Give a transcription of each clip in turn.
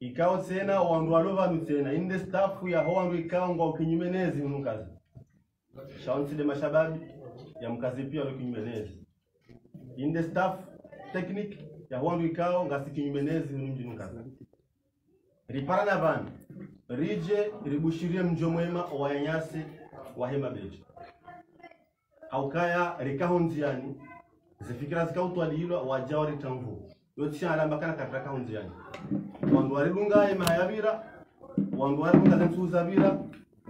ikao tena wandu walova tena inde staff ya wandu ikao ngwa ukinyumenezi mkazi shaonsi de mashababi ya mkazi pia ukinyumenezi inde staff technique ya wandu ikao ngasi kinyumenezi mkazi ripara na van rije ribushirie mjomwema wayanyasi wa hema beji haukaya rikahonziani zifikira zikautwalilwa wajawa ritamvu yotisha alamba kana katika honziani wandu warilunga mahayabira wandu warilunga zentuza bira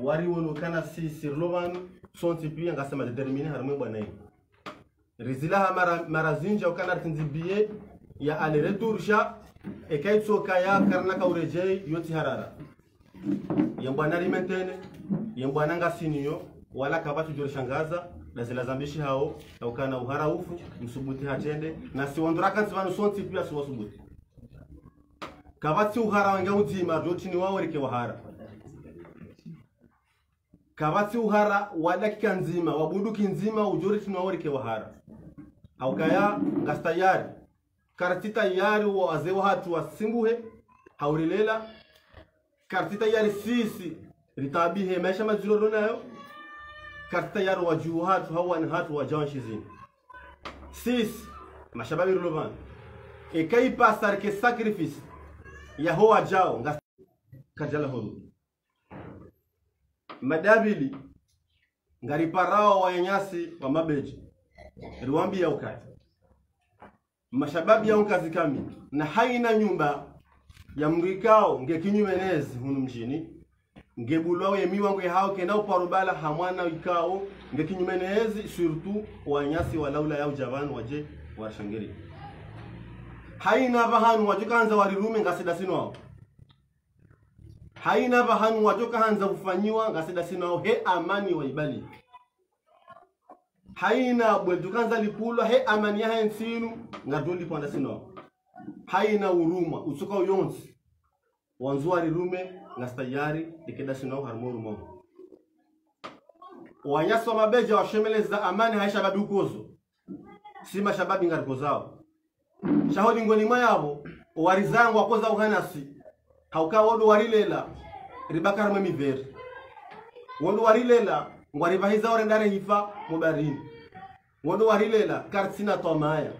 wari wonokana si sirlovan sonti pia ngasema determine harumwe bwana hiyo rizilaha marazinja ukana tinzibie ya aliretursha ekaitsoka ya karna kaurejei yoti harara yembwana rimentene yembwana ngasiniyo wala kabatu jorishangaza na zila zambishi hao na ukana uharaufu msubuti hatende na siwondora kansi vanu sonti pia siwasubuti kabati uhara wanga uzima jotini wao rike wahara kabati uhara wadakika nzima wabuduki nzima ujori tini wao rike wahara haukaya ngastayari karatita yari wazee watu wasimbuhe haurilela karatita yari sisi ritabihe maisha mazuro nayo karatita yari wajuu hatu hawa ni hatu wajawan shizini sisi mashababi rulovan ekai pasar ke sacrifice ya hoa jao ngasi kajala hulu madabili ngariparao wanyasi wa mabeji riwambi ya ukati mashababi ya unkazi kami na haina nyumba ya mrikao nge kinyumenezi hunu mjini nge bulwao ya miwangu ya hao kenda uparubala hamwana ikao nge kinyumenezi surtout wanyasi walaula ya ujavanu waje warashangiri haina bahanu wajukanza warirume ngasida sino hao haina bahanu wajukanza ufanyiwa ngasida sino hao he amani wa ibali haina bweljukanza lipulwa he amani ya hensinu ngadoli panda sino haina uruma usuka uyonsi wanzuwa rirume ngastayari ikeda sino harmo rumo wanyaso mabeja wa shemeleza amani haisha babi ukozo sima shababi ngarikozao shahodi ngoni mayabo warizangu wakoza uhanasi hauka wodo warilela ribakara mwemiveri wodo warilela ngwarivahiza orendare hifa mubarini wodo warilela karsina tomaya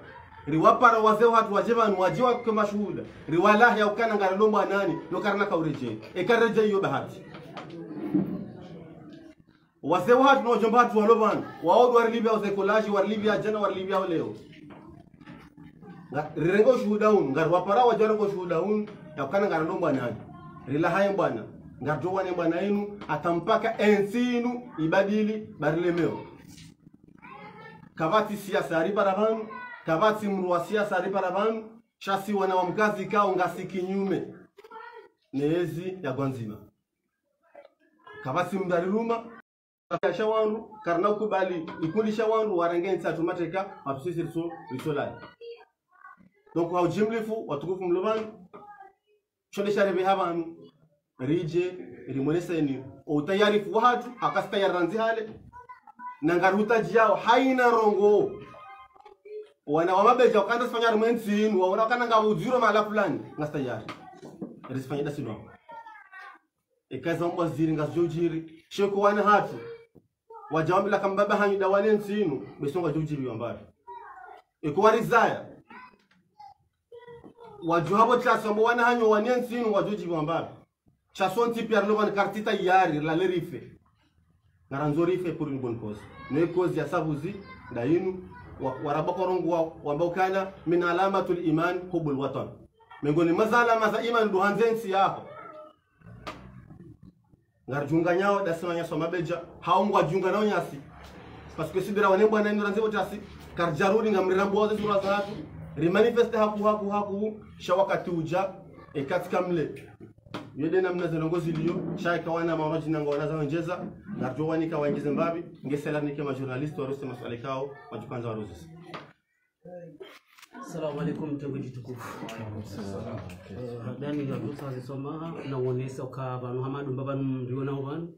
riwapara wazee watu wajevanu wajiwa kwa mashuhuda riwalahi ya ukana ngaralomba nani lokarna kaureje ekareje iyo bahati wazee watu no jomba watu walovanu waodo warilibia uzekolaji warilibia jana warilibia leo rirengo shuhuda unu ngarwapara wajarengo shuhuda unu ya ukana ngaralomba nani rilahaye mbwana ngarjowane mbwana inu atampaka ensinu ibadili barilemeo kavati siasa ariparabanu kavati mruwa siasa ariparabanu shasi wana wa mkazi kao ngasi kinyume neezi ya gwanzima kavati mdariruma shawanru karna ukubali ikundi shawanru warengensi atumateka watusisi risolai donc hau jimlifu watukufu mlubanu shole sharebe habanu rije rimuneseni utayarifu watu akastayarranzi hale nangaruta jiao haina rongo wana wamabeja wakanda sifanya rumensinu waona wakana nga uziro mala fulani ngastayari risifanya da sino ekaza mbwa ziri ngasjojiri sheko wana hatu wajawambila kambaba hanyu dawane nsinu besonga jojiri wambabi ekuwarizaya wajuhabo chasambo wana hanyu wane nsinu wajojiri wambabi chasonti pia lovan kartita yari la lerife ngaranzorife pour une bonne cause ne cause ya sabuzi da inu warabakorongo wambokana min alamatul iman hubul watan mengoni mazala maza iman duhanzensi yako ngarjunga nyao dasema nya somabeja haungwa junga nao nyasi parce que sidira wanemba na ndoranze botasi karjarudi ngamrirambo wazi sura zatu rimanifeste haku shawakati uja katika mle yede namna zelongozi liyo shaika wana maonaji nanga wanaza onjeza ngarjo wanika waingize mbabi ngesela nike ma journalist warose maswali kao wajukanza warozes. Assalamu alaikum mtangaji tukufu. Dani ya kutoka zisoma na uonesa kwa Muhammadu mbabanu ndiona ubanu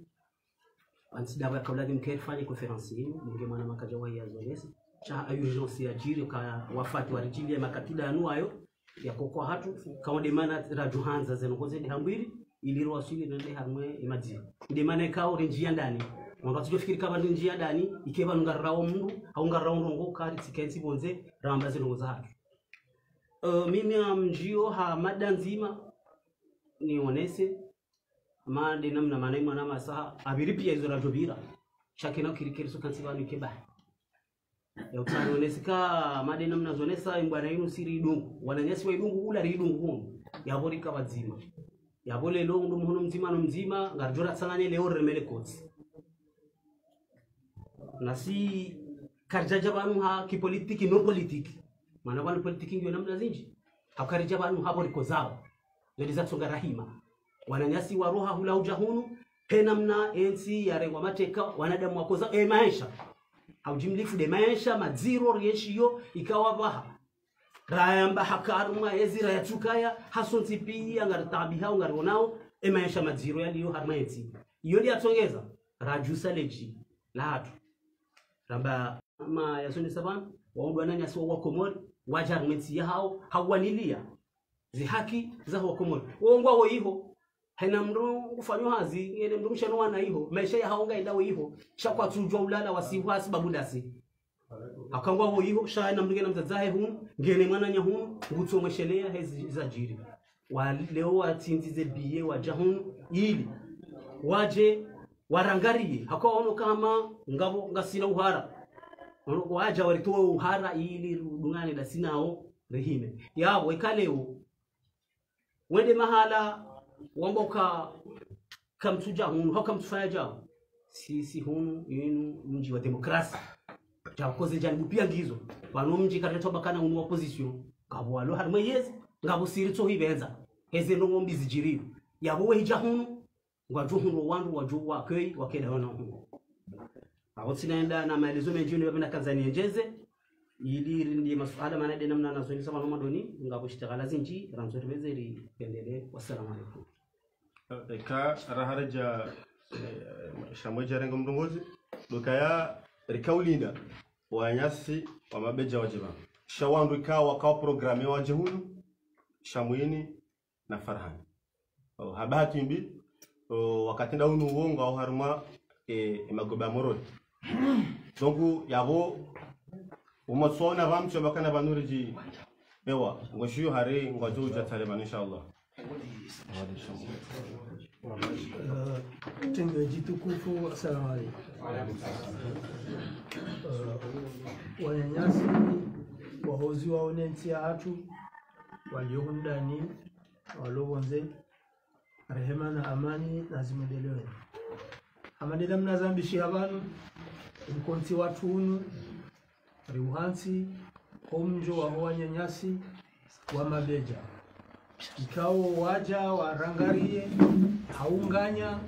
ansidaba kabla mkefanya conference hii mwana makaja wa yazolesi cha urgence ya jiri kwa wafati wa rijili ya makatida anu ayo yako kwa hatu kama demana rajuhanza zenokoze ni hambiri ili wasili nende hamwe imaji demana kao njia ndani wakati tufikiri kama njia ndani ikeba ngarao mundu au ngarao ndongo kari tikensi bonze ramba zenongoza hatu mimi amjio ha mada nzima nionese made namna maneno na masaha abiri pia hizo rajobira shakena kirikiri sukansiba nikeba yautanonesika made namna zonesa imbwana yinu siri idungu wananyasi wa idungu ula ridungu huno yabori kabazima yabole lo ndo muhono mzima no mzima ngarjora tsangane leo remele kotsi nasi karjaja banu ha ki politiki no politiki mana banu politiki ndio namna zinji hakarija banu hapo liko zao zodi zatsonga rahima wananyasi wa roha hula ujahunu penamna ensi yarewa mateka wanadamu wakoza maisha haujimlifu de maisha maziro rieshiyo ikawa baha rayamba hakaruma ezira yatukaya hasonti pia ngartabiha ngaronao maisha maziro yaliyo harmaensi iyo ndi atongeza rajusa leji lahatu ramba ma yasoni saban waundwa nanya so wakomori wajarmenti yao hawanilia zihaki za wakomori wongwa wo iho hena mru kufanywa hazi ngene mru mshano wana iho maisha ya haonga idawo iho shakwa tujwa ulala wasiwa sababu dasi akangwa wo iho shana mru ngene mzazahe hunu ngene mwana nya hunu ngutso mweshelea hezi za jiri wa leo watinzize biye wajahunu ili waje warangarie hakaono kama ngabo ngasina uhara waja walitoa uhara ili dungane da sinao rehime yabo ikaleo wende mahala wamboka kamtuja hunu hakamtufanya jao sisi hunu yenu mji wa demokrasi jakoze jangu pia ngizo bano mji kareto bakana hunu opposition ngabo walo harmwe yezi ngabo sirito hibenza heze no ngombi zijiri yabo wehija hunu ngwajuhunu wandu wajuwa kei wakeda wana hunu aho sinaenda na maelezo mengi ni Tanzania njeze ili ndi masuala manade namna nazoni sama no doni ngabo shitagala zinji ranzori bezeri pendele wassalamu alaykum ka raharaja shamoja rengo mrongozi dokaya rikaulinda wanyasi wa mabeja wajiba shawandu ikawa kwa programme waje hunu shamwini na Farhan habati mbi wakati ndaunu uongo au haruma magoba moroni donc yabo umatsona bamcho bakana banuriji ewa ngoshiyo hari ngwajuja taliban inshallah Tengo jitukufu assalamu alaykum wanyanyasi wahozi waonensi hatu walio ndani walobonze rehema na amani na zimedelewe amadela mnazambishi habanu mkonti watu hunu riuhansi komjo wa wanyanyasi wa mabeja ikao waja warangarie haunganya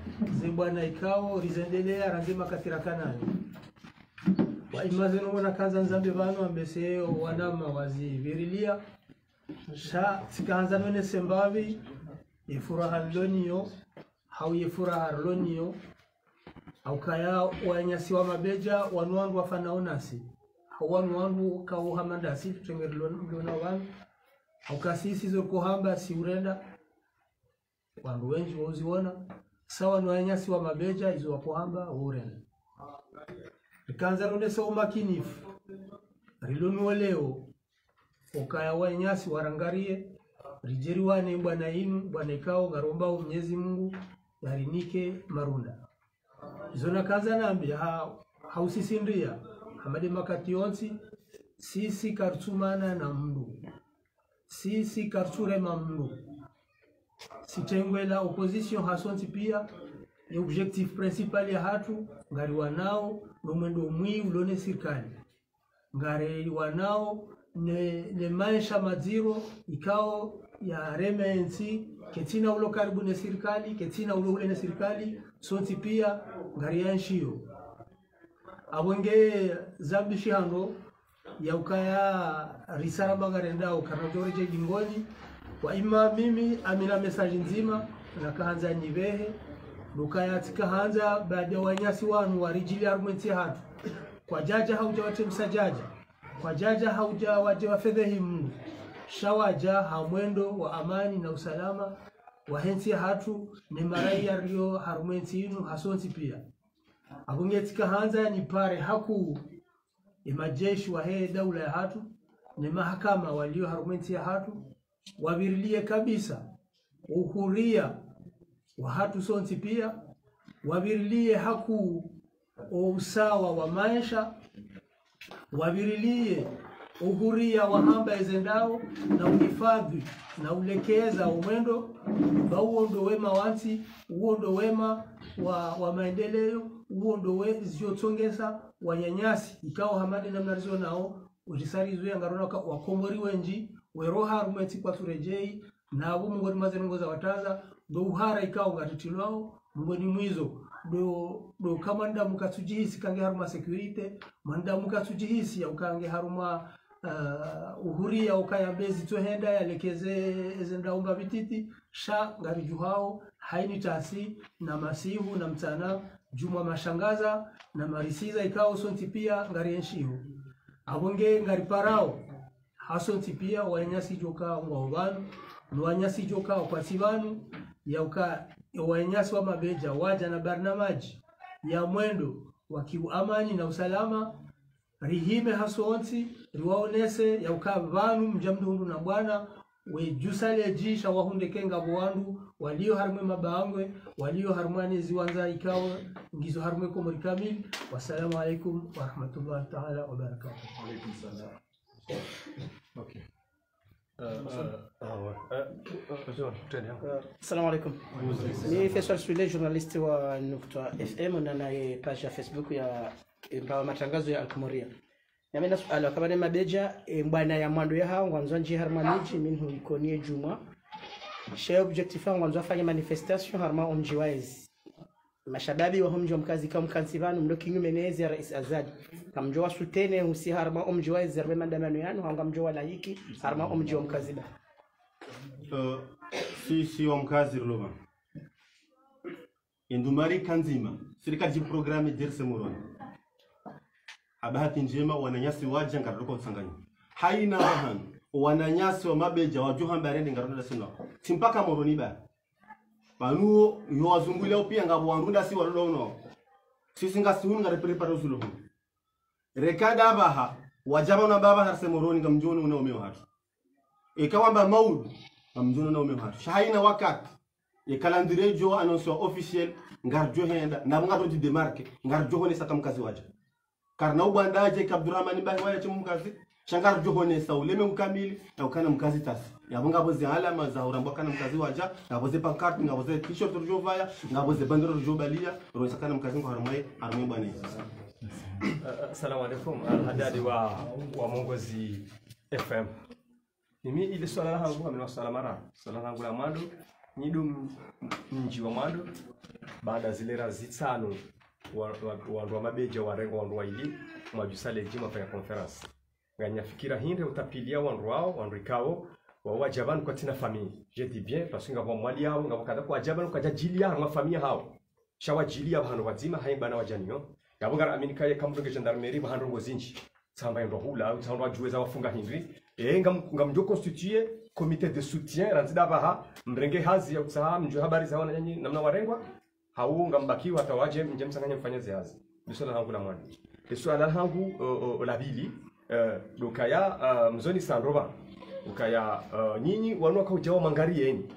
zebwana ikao rizendelea ranzima katirakanani wa imazeno wana kanza nzambe banu ambese wanama wazivirilia sha sikaanza none sembavi ifuraha loniyo hau ifuraha loniyo au kaya wanyasi wa mabeja wanuandu wafanaonasi wanuandu kao hamandasi tutengerlona wanu au kasisi zoko hamba si urenda wandu wengi woziona sawa ni wanyasi wa mabeja izo wako hamba urenda ikanza ronde so makinifu rilonu leo ukaya wanyasi warangarie rijeri wane bwana inu bwana ikao garomba Mwenyezi Mungu yarinike marunda zona kaza nambi hausisindia hamade makati yonsi sisi kartumana na mndu sisi karturema mndu sitengwela opposition hasonti pia ni objectif principal ya hatu ngari wanao nomendo mwi ulone serikali ngari wanao ne maisha maziro ikao ya remensi ketina ulo karibu na serikali ketina ulo ule na serikali sonti pia ngari yanshio awenge zambishi hano ya ukaya risara bagarenda ukanajoreje gingoni wa ima mimi amina message nzima na kaanza nibehe lukaya tikaanza baada wanyasi wanu warijili argumenti hatu kwa jaja hauja wate msajaja kwa jaja hauja waje wafedhehi mnu shawaja hamwendo wa amani na usalama wahensi hatu ni maraia rio harumenti inu hasonsi pia akungetika hanza ni pare haku majeshi wa hee daula ya hatu ni mahakama walio harumenti ya hatu wabirilie kabisa uhuria wa hatu sonsi pia wabirilie haku usawa wa maisha wabirilie uhuria wa hamba ezendao na uhifadhi na ulekeza umwendo huo ndo wema wansi huo ndo wema wa maendeleo huo ndo weziotsongesa wanyanyasi ikao hamadi na mnarizo nao ujisarizwe angarona wakomori wenji weroha rumeti kwa turejei na abo mungoni mazenongoza wataza ndo uhara ikao ngatitilwao mungoni mwizo do kama nda mukatujihisi kange haruma security manda mukatujihisi ya ukange haruma uhuria ukayambezi tohenda yalekeze ezendaumba bititi sha ngarijuhao haini tasi na masihu na mtana juma mashangaza na marisiza ikao sonti pia ngarienshihu abonge ngariparao hasonti pia wanyasi joka ngwabanu nwanyasi joka kwa sibanu ya wanyasi wa mabeja waja na barnamaji ya mwendo wa amani na usalama rihime hasonti riwaonese ya ukabanu mjamdundu na bwana wejusale jisha wahunde kenga bwandu walio harumwe mabangwe walio harumani ziwanza ikao ngizo harumwe komori kamil. Wassalamu alaikum wa rahmatullahi ta'ala wa barakatuh. Wa alaikum salam. Okay. Assalamu alaikum. Ni Faisal Swile, journaliste wa Nukta FM na page ya Facebook ya mbawa matangazo ya Alkumoria. Yamena suala kama ni mabeja mbwana ya mwando ya hao ngwanzo nji harmaniji minhu ikonie juma. Share objectif ngwanzo afanya manifestation harma omji wise. Mashababi wa homjo mkazi kama mkansivanu mdo kinyume nezi ya Rais Azadi. Kamjo wa sutene usi harma omji wise zerbe mandamano yanu hanga mjo wa laiki harma omji wa mkaziba. Si wa mkazi ruloma. Indumari kanzima. Serikali ji programme dirse muroni. Abahati njema wananyasi waja ngaruka utsanganya. Haina wahan wananyasi wa mabeja wajuha mbarende ngaruka sino. Simpaka moroni ba. Banu yo wazungulia upia ngabo wandunda si walono. Sisi ngasiunu ngare prepare usuluhu. Rekada baha wajaba na baba harse moroni ngamjoni una umeo hatu. Ikawamba maud ngamjoni una umeo hatu. Haina wakati. Calendrier jo annonce officiel ngarjo henda na ngato di demarque ngarjo hone sakam kazi waja. Karna ubandaje Kabdurrahman Bahi waya chimu mkazi shangar johone sa uleme ukamili na ukana mkazi tasi yabunga boze alama za uramba kana mkazi waja ngaboze pancarte ngaboze t-shirt rujovaya ngaboze bandero rujobalia roisa kana mkazi ngo harumai arumwe bwana. Assalamu alaikum alhadadi wa Mongozi FM. Mimi ile swala langu amina swala mara swala langu la mwando nyidu mji wa mwando baada zile razi tano wandu wa mabeja warengo wandu wa ili majusale jima fanya conference nganya fikira hinde utapilia wandu wao wandu ikao wa jaban kwa tina famille je dis bien parce que ngabo mwali yao ngabo kada kwa jaban kwa jajilia ma famille hao shawajilia bahano wazima haibana wajanio ngabo ngara aminika ye kamdoge gendarmerie bahano ngozinji samba ndo hula au tando jueza wafunga hindri ngamjo constituer comité de soutien ranzida baha mrenge hazi ya utsaha mjo habari za wana nyinyi namna warengwa haunga mbakiwa tawaje mje msanganya mfanya ziazi bisona hangu la mwana bisona hangu la bili dokaya mzoni sandroba ukaya nyinyi wanwa kwa ujao mangari yeni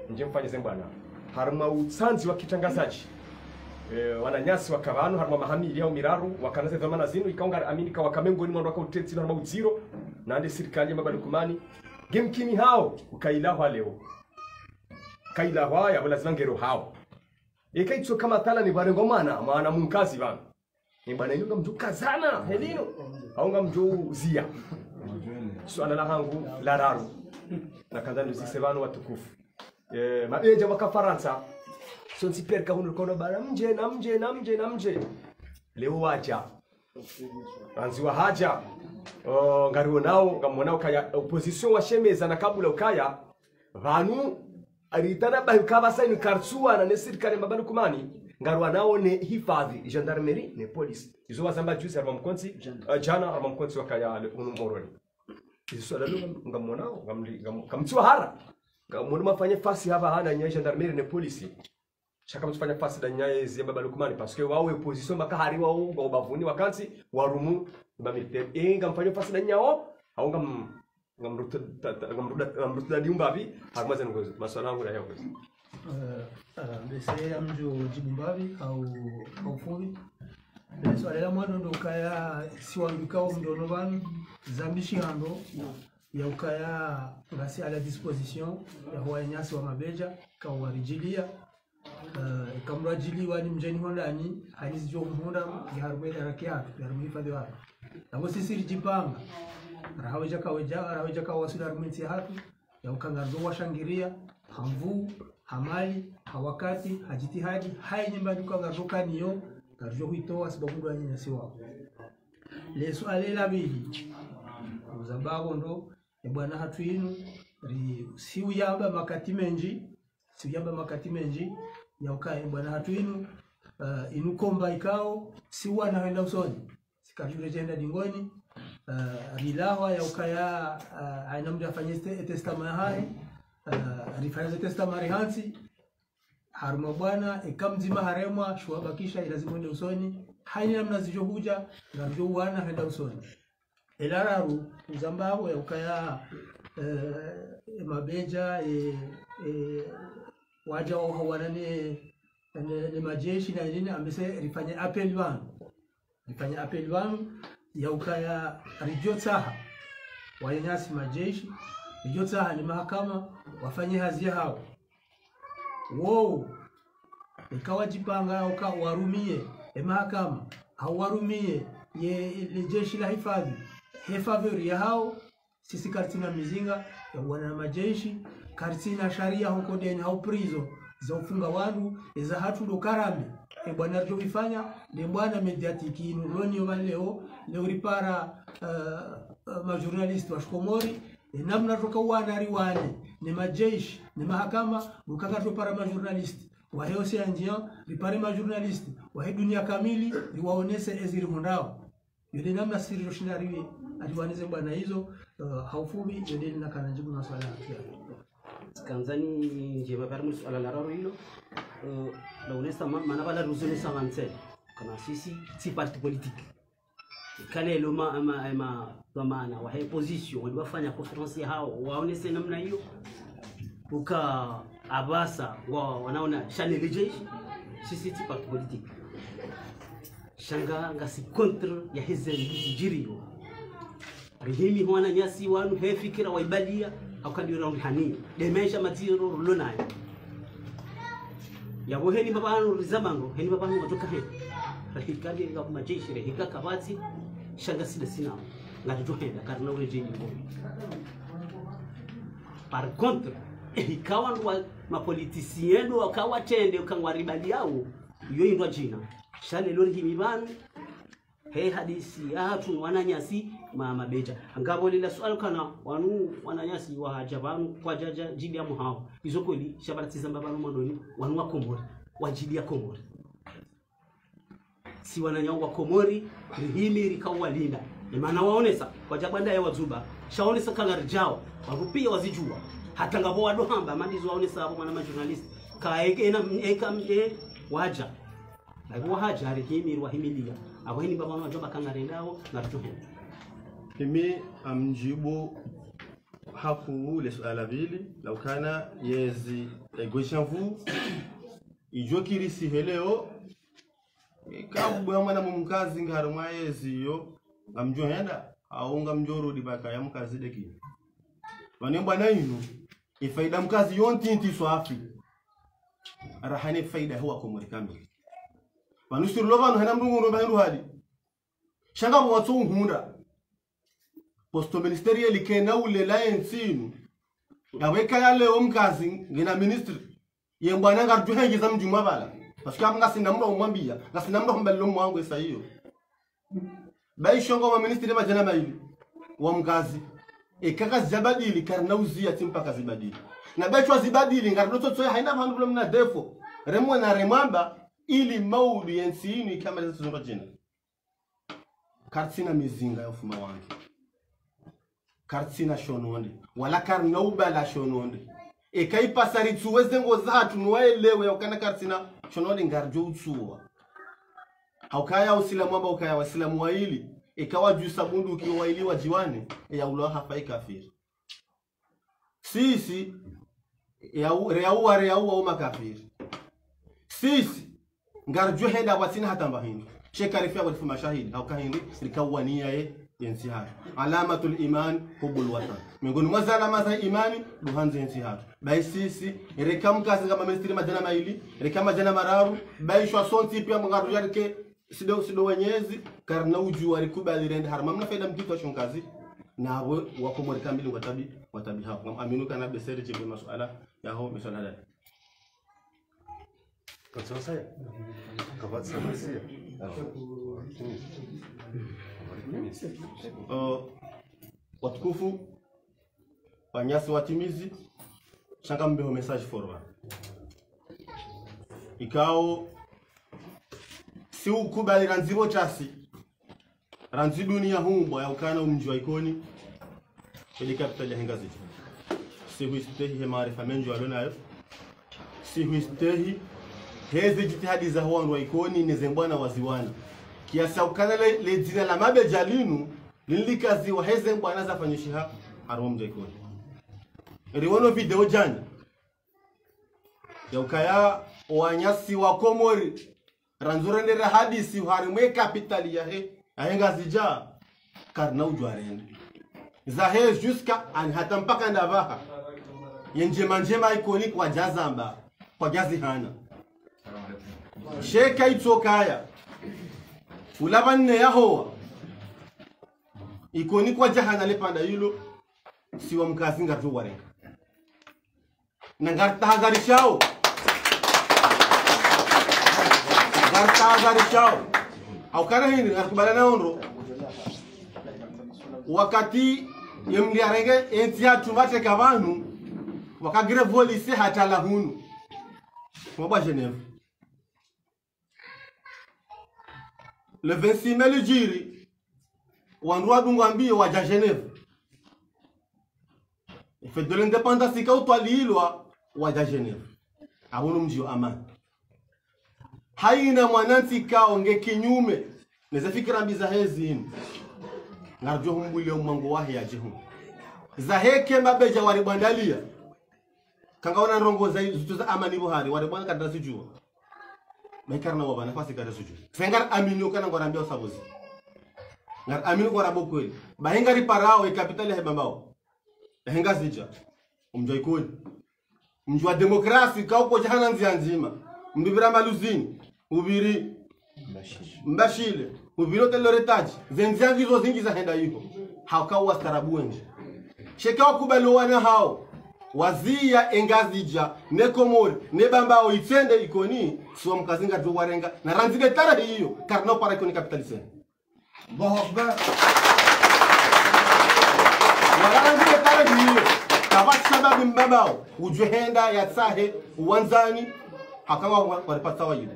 mje mfanya zembana harma utsanzi wa kitangazaji wananyasi wakavanu harma mahamili au miraru wakanaze dhamana zinu ikaunga aminika wakamengo ni mwandu waka utetsi harma uziro na ande serikali mabali kumani gemkini hao ukailahwa leo kailahwa ya lazima ngero hao ikaitso kama tala ni barengo maana munkazi bana ni bana yunga mtu kazana helino aunga mtu zia swala la hangu la raru na kadhani zisebano watukufu mabeja waka Faransa so nsiperka hunu kono bara mje leo waja anzi wa haja ngariwo nao ngamonao kaya opposition wa shemeza na kabula ukaya vanu aritana bahukaba saini kartsua na nesirikale mabanu kumani ngarwa nao ne hifadhi gendarmerie ne police izo wazamba juzi arba mkonzi jana arba mkonzi wakaya unumoroni swala lo ngamonao ngamtiwa hara ngamona mafanye fasi hapa hana nyaye gendarmerie ne police shaka mtufanya fasi da nyaye zimba balukmani parce que wawe position makahari wao ba bavuni wakati warumu ba militaire ngamfanya fasi da nyao au ngamruda diumba bi hamaza ngozi maswala yangu ya ngozi mbese amjo jibumbavi au fuvi swala la mwana ndo kaya siwambikao mdono banu zambishi hando ya ukaya ngasi à la disposition ya wanyasi wa mabeja kwa warijilia kamrajiliwa ni mjeni hondani alizjo mhunda ya harubeda rakia ya rumifadhi wa nabo sisi rijipanga rahaweja ka wasula rumiti hatu ya ukangazo washangiria hamvu hamali hawakati hajitihadi hai nyimba dukangazo kaniyo karjo hitoa sababu nyanyasi wao leso alela bili uzababo ndo bwana hatu inu si uyamba makati menji ya ukae bwana hatu inu inukomba ikao si wana henda usoni sikajure jenda dingoni rilawa ya ukaya ainamda afanye testament hai rifanye testament hansi haruma bwana ikamzima haremwa shuabakisha lazima ende usoni haina namna zijohuja ndio wana henda usoni elararu uzambabo ya ukaya mabeja waja wana ne majeshi na nini ambese rifanye appel wanu ya ukaya rijotsaha wanyasi majeshi rijotsaha ni mahakama wafanye hazia hao wow ikawajipanga warumie mahakama au warumie ye jeshi la hifadhi hefavori ya hao sisi kartina mizinga ya wana majeshi kartina sharia huko deni hao prizo za ufunga wanu za hatu ndo karame bwana rjo ifanya ni bwana mediatiki nuroni leo ripara majournalist wa Komori namna toka wana riwani ni majeshi ni mahakama ukaka topara majournalist wa heo si anjia ripare majournalist wa dunia kamili riwaonese eziri hundao yule namna siri shinari aliwaneze bwana hizo haufubi yule na kananjibu na swala ya kanzani njema par mus ala lararo hilo la unesa mana bala rusone savance kana sisi si parti politique kale loma maana wa position walifanya conference hao waonese namna hiyo uka abasa wanaona channel jeshi sisi si parti politique shanga ngasi contre ya hizi jirio rihimi hwana nyasi wanu hefikira waibalia akadira hani demesha matiro rulonayo yabo heni babanu rizamango heni babanu watoka he rahikali ga majeshi rahika kabati shanga sina ngatuto henda karna ureje nyingo par contre ikawa wa mapoliticiens wakawa tende ukangwaribali yao iyo indwa jina shale lori himibanu he hadisi hatu wananyasi mabeja angabo lila swali kana wanu wananyasi wa hajabanu kwa jaja jili ya muhao izo kweli shabarati zamba banu mondoni wanu wa Komori wajili ya Komori si wananyao wa Komori rihimi rikawa linda maana waonesa kwa jabanda ya wazuba shaonesa kana rjao warupia wazijua hata ngabo wadohamba mandizo waonesa hapo mwana journalist kaege na ekamje waja na haja rihimi wahimilia abahini baba wanajoba kangarendao na tutuhe mimi amjibu haku le swala vile lau kana yezi egoshanvu ijokiri siheleo kabu ya mwana mumkazi ngarumwa yezi yo amjohenda au ngamjoro dibaka ya mkazi deki bane bwana yinu ifaida mkazi yonti nti swafi arahani faida huwa Komori kamili manusuru lovano hena mrungu no bahiru hadi shanga mwato hunda posto ministerial ikena ule layensinu aweka yale omkazi ngina ministry yembwana ngarju hengiza mjuma bala parce que anga sinamro umwambia ngasinamro mbello mwangu esa hiyo bai shongo wa ministry majana maili wa mkazi ekaka zabadili karna uzia timpaka zibadili na bechwa zibadili ngardoto tsoya haina vandu mna defo remwe na remamba ili maudi yensini kama lezo zongo jina kartina mizinga ya ufuma wangu kartsina shononde wala karnauba la shononde kai pasari tuweze ngozatu nuwaelewe yaukana kartsina shononde ngarjo utsuwa haukaya usilamu amba ukaya wasilamu waili ikawa juu sabundu ukiwaili wa jiwane ya ulo hafai kafiri sisi reaua makafiri sisi ngarjo henda watina hata mbahindi shekarifia walifu mashahidi haukahindi rikawania ye yensihatu alamatul iman hubul watan miongoni mwa alama za imani duhanze yensihatu bai sisi rekamkazi kama ministri majana maili rekama jana mararu bai shwa sonti pia mngaru yarke sido wenyezi karna uju alikubali rende harama mna faida mkitu shonkazi nawe wako mwalikamili watabi hapo aminu kana beseri chibe masuala yaho misonada kwa saya kabati samsia watukufu wanyasi watimizi shanga mbeho message forward ikao si ukubali ranzibo chasi ranzi dunia humbo ya ukana umjwa ikoni ili capital ya hengazi si huistehi maarifa menjo alionayo si huistehi hezi jitihadi za huwa wa ikoni nezembwana waziwana kiasi ukana le jina la mabeja linu lilikazi wa heze mbwana za fanyishiha arom jekoni riwono video jani ya ukaya wanyasi wa Komori ranzurendera hadisi harimwe kapitali ya he ahenga zija karna ujwarende za he juska an hata mpaka ndavaha yenjema ikoni kwa jazamba kwa jazi hana sheka itokaya ulabanne yahoa ikoni kwa jahana lepanda yilo siwa mkazi ngatu warenga nangartahadharishao au kana hini ngartubala naondo wakati yemliarenge entiatu mate kabanu wakagire volisi hatala hunu mwaba Genève le 26 mai le jiri wanrua dungwambie waja Genève fête de l'indépendance ikautwalilwa waja Genève abono mjio amani haina mwananti kaonge kinyume neza fikira mbiza hezini ngarjo humbule mwango wahi ya jihu za heke mabeja wari bandalia kangaona rongo za zutu za amani buhari wari bwana kadra sijua mekarna waba nafasi kadra sijua sengar aminu kana ngorambia sabuzi ngar aminu kwa rabo kweli bahingari parao ikapitali ya bambao henga zija umjoi kweli mjua demokrasi kauko jahana nzima mbibira maluzini ubiri mbashile ubiro teloretaji zenziangi zo zingi za henda hiyo hakawa starabu nje shekao kubalowana hao wazia engazija ne Komori ne bambao itende ikoni sio mkazinga do warenga na ranzige tara hiyo karno para ikoni capitalise Allahu Akbar waranzige tara hiyo kabati sababu mbabao ujehenda ya sahe uwanzani hakawa walipata wajibu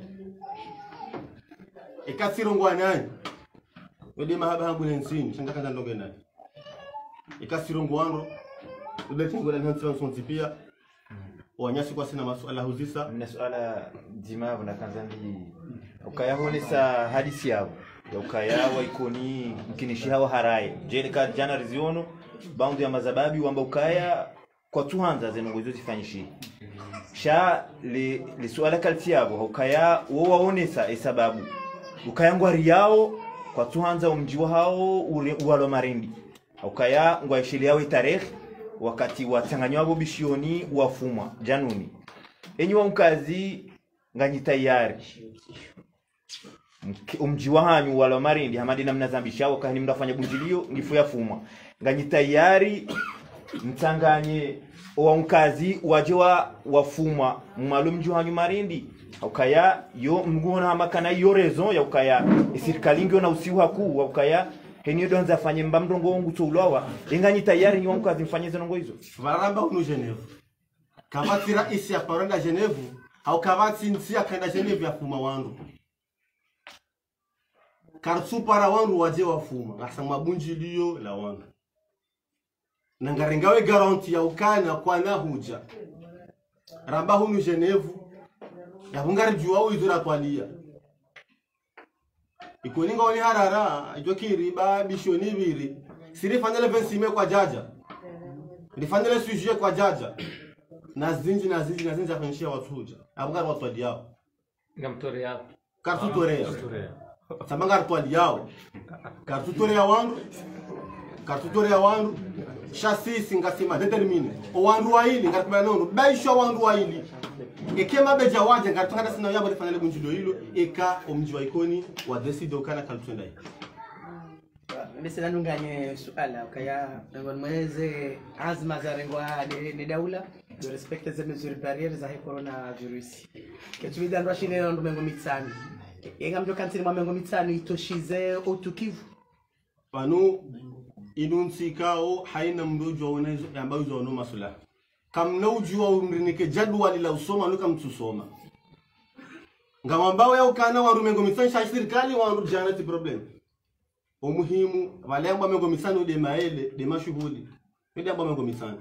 ikasirongwa nani wede mahaba hangu lensini shanga kanda ndonge nani ikasirongwa ndo ubetingo na hansi wansonti pia wanyasi kwa sina masuala huzisa mna suala dimavu na kanzambi ukayahonesa hadisi yao ya ukayawa ikoni mkinishihawa haraye jele ka jana riziono baundu ya mazababi wamba ukaya kwa tuhanza zenongozo zifanyishi sha le suala kalti yabo ukaya wo waonesa esababu ukaya ngwari yao kwa tuhanza umjiwa hao uwalo marindi ukaya ngwaishili yao tarehe wakati watanganywa abo bishioni wafumwa januni enyi wa mkazi nganyi tayari umjiwa hanyu walo marindi hamadi na mnazambisha wakani mnafanya bunjilio ngifu yafumwa nganyi tayari mtanganye wa mkazi wajewa wafumwa mmalum juhanyu marindi ukaya yo mgona makana yo raison ya ukaya serikali ngio na usiwa kuu wa ukaya henyo donza fanye mbamdongo wangu tuulawa inganyi tayari nyo mkazi mfanye zongo hizo varamba uno Genève kabati rais ya paranda Genève au kabati nsi akaenda Genève ya fuma wangu karsu para wangu waje wafuma asa mabunjilio la wangu na ngarengawe garanti ya ukana kwa na huja ramba hunu Genevu ya bungari juwa izura twalia ikoninga wali harara jokiri ba bishoni biri siri fanele vensime kwa jaja nifanyele sujet kwa jaja na zinji afanyishia watu huja abungari watu wadiao ngamtorea kartutorea samanga twaliao kartutorea wandu chassis ngasima determine o wandu waili ngatumana nono baisho wandu waili ekema beja waje ngatungana sina yabo defanele bunjilo hilo eka omji wa ikoni wa decide okana kaltunda hii Mesela nunganye suala kaya mweze azma za rengwa ni daula de respecter les mesures barrières za coronavirus ketubida ndo shine ndo mengo mitsani engamjo kansini mwa mengo mitsani itoshize otukivu panu inunsikao haina mdojo wonezo ambayo zono masula kam naujua umrinike jadwali la usoma nuka mtusoma ngamambao ya ukana wa rumengo mitsani sha serikali wa rujana ti problem umuhimu walemba mengo mitsani de maele de mashuhudi ndio amba mengo mitsani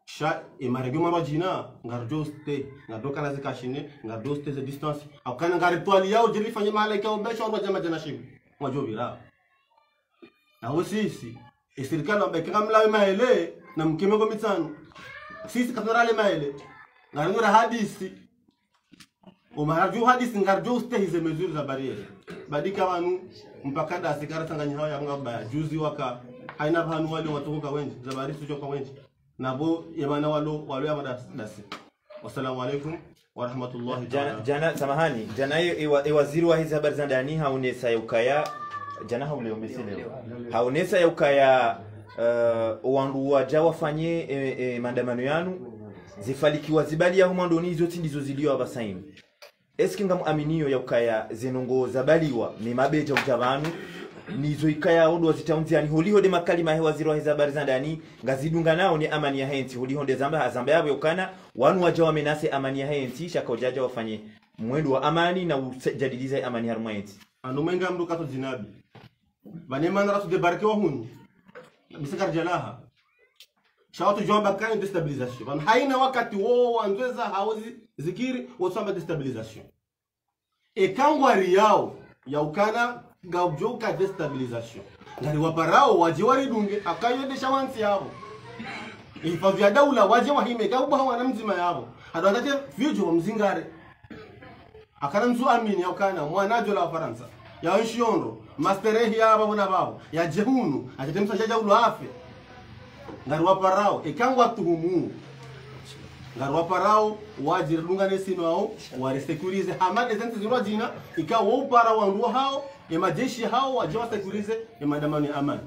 sha emarego marajina ngarjoste ngadoka na zikashine ngadoste ze distance akana ngaritwali yao jiri fanye malaika obesha ndo jama jana shibu mwajobira na sisi serikali ambeka mlawe maele na mkimego mitsano sisi katunarale maele ngarungura hadisi umaraju hadisi ngarjoste hizo mesures za barriere badika wanu mpaka dasi karatanganya hao ya ngaba juzi waka haina banu wale watuka wengi za barisi choka wengi nabo yamana walo ya madasi. Wassalamu alaikum wa rahmatullahi ta'ala. Jana samahani, jana hiyo waziri wa hizi habari za ndani haonesa ya ukaya jana hauleo meseleo. Haonesa ya ukaya wandu waja wafanye maandamano yanu zifalikiwa zibali ya humandoni zote ndizo zilio abasaini. Eski ngamuaminiyo ya ukaya zenongo zabaliwa ni mabeja ujabanu nizo ikaya odo zitaunziani holiho de makalima he waziri wa hizi habari za ndani ngazidunga nao ni amani ya henti holiho de zamba yabo yokana wanu waja wamenase amani ya henti shaka ujaja wafanye mwendo wa amani na ujadiliza amani haruma henti anumenga mdu kato jinabi banemana rasu debarke wa hunu bisikar jalaha shawatu jomba kan destabilization ban haina wakati wo wanzweza hauzi zikiri wosamba destabilization ekangwari yao ya ukana gaujoka destabilization ngari waparao waje waridunge akayodesha wansi yabo ifavya daula waje wahime gauba hawana mzima yabo adwatate fujo mzingare akana nzu amini ya ukana mwanajo la Faransa ya nshiondo masterehi yabo na babo ya jehunu atetemsa jaja ulo afe ngari waparao ekangwa tuhumu ngari waparao waje lunga nesino hao waresecurize hamade zente zino jina ikawa upara wandu hao majeshi hao waje wasekurize maandamano ya amani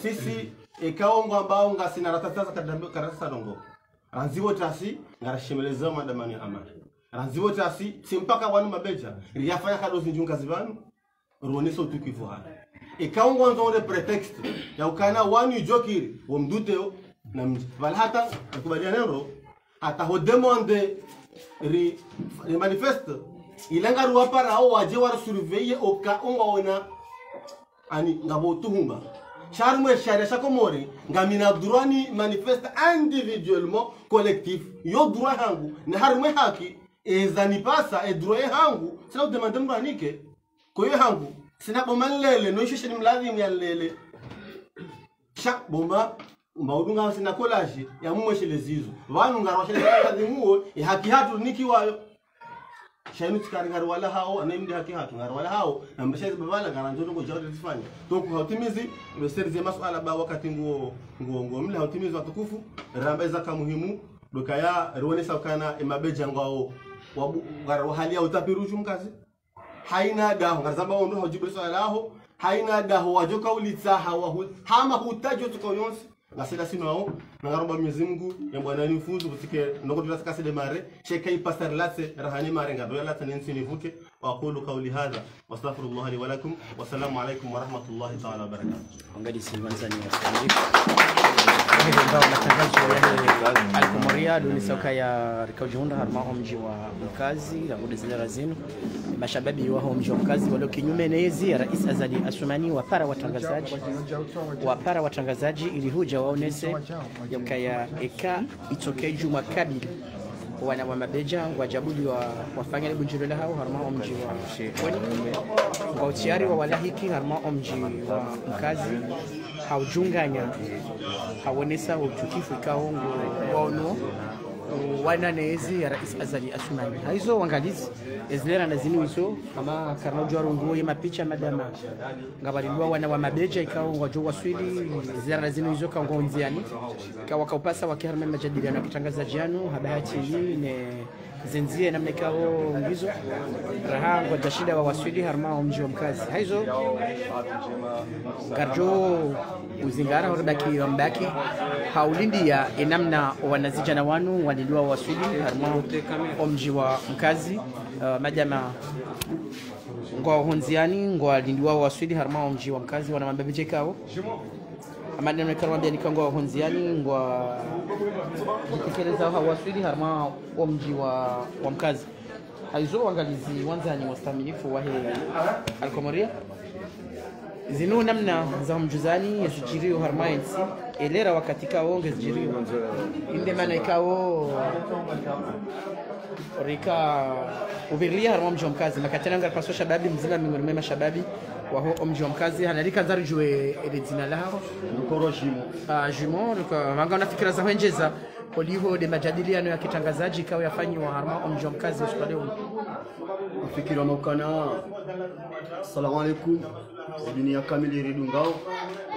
sisi ekaongo ambao ngasina ratataza karatasa dongo ranziwo tasi ngarashemeleza maandamano ya amani ranziwo tasi simpaka wanu mabeja riyafanya kadozi njunga zibanu ruoneso utukifu hana ekaongo nzonde pretext ya ukana wanu jokiri womduteo na mji vala hata kubaliana nero hata ho demande ri manifeste ilanga ruwapara hao waje war surveiller oka ongaona ani ngabo tuhumba charmwe sharia shakomori ngamina droit manifeste individuellement collectif yo droit hangu na harmwe haki ezani pasa e droit hangu sina demande mranike koyo hangu sina bomanlele no shishe ni mlazi ya lele shak bomba maudunga sina collage ya mumweshe lezizo wanu ngarwashe lezizo muo e haki hatu nikiwayo shainu tikaringari wala hao anaimdi haki hatu ngari wala hao na mbashaizi babala garanjoto kwa jawadi tifanya toku hautimizi beserize masuala ba wakati nguo mle hautimizi watukufu ramba zaka muhimu doka ya ruonesa ukana emabeja ngwao ngari hali ya utapiruju mkazi haina daho ngari zamba ondo haujibu swala laho haina daho wajoka ulitsaha wa hama hutajo tukoyonsi ngasida sino hao nangaromba Mwenyezi Mungu ya bwana nifuzu butike ndoko tulasaka sede mare sheka ipasar latse rahani mare ngado latse nensi nivuke wa aqulu qawli hadha wastaghfirullah li wa lakum wa assalamu alaykum wa rahmatullahi ta'ala wa barakatuh ngadi silvan sani ndio matangazo ya Alkomoria duni soka ya rikaujunda harma mji wa mkazi na kudizile razinu mashababi wa mji wa mkazi walio kinyume na hizi Rais Azali Asumani wapara watangazaji ili huja waonese yakaya eka itokee juma kabili wana wa mabeja wajabuli wafanya ile bunjiro hao harma mji wa Shekoni kwa utiari wa walahiki harma mji wa mkazi haujunganya haonesa utukifu ikaongo waono wana nezi ya Rais Azali Asumani haizo wangalizi ezlera na zinu hizo kama karna jwaro nguo ya mapicha madama ngabalilwa wana wa mabeja ikaongo wajua swili ezlera na zinu hizo kaongo nziani wakaupasa wakiharma majadiliano kitangaza jano habahati hii ne zenzie namna kao ngizo rahango tashida wa waswili harma mji wa mkazi haizo garjo uzingara hodaki mbaki haulindi ya enamna wanazija na wanu walilwa waswili harma mji wa mkazi majama ngwa honziani ngwa lindiwa waswili harma mji wa mkazi wana mabebeje kao amana nikamwambia nikangwa honziani ngwa tekeleza hawa waswili harma mji wa mkazi haizo angalizi wanzani wastamilifu wa Alkomoria zinu namna za mjuzani yasijirio harma ensi elera wakati kao ngezijirio inde maana ikao rika uvilia harma mji wa mkazi makatena ngar paso shababi mzima mingorime mashababi wa mji wa mkazi hanalika nzarijwe edina lao Mkoroshimo jumo wanga nafikira za wenjeza poliho de majadiliano ya kitangazaji kao yafanywa harma mji wa mkazi usikale fikira mukana assalamu alaikum dunia kamili ridungao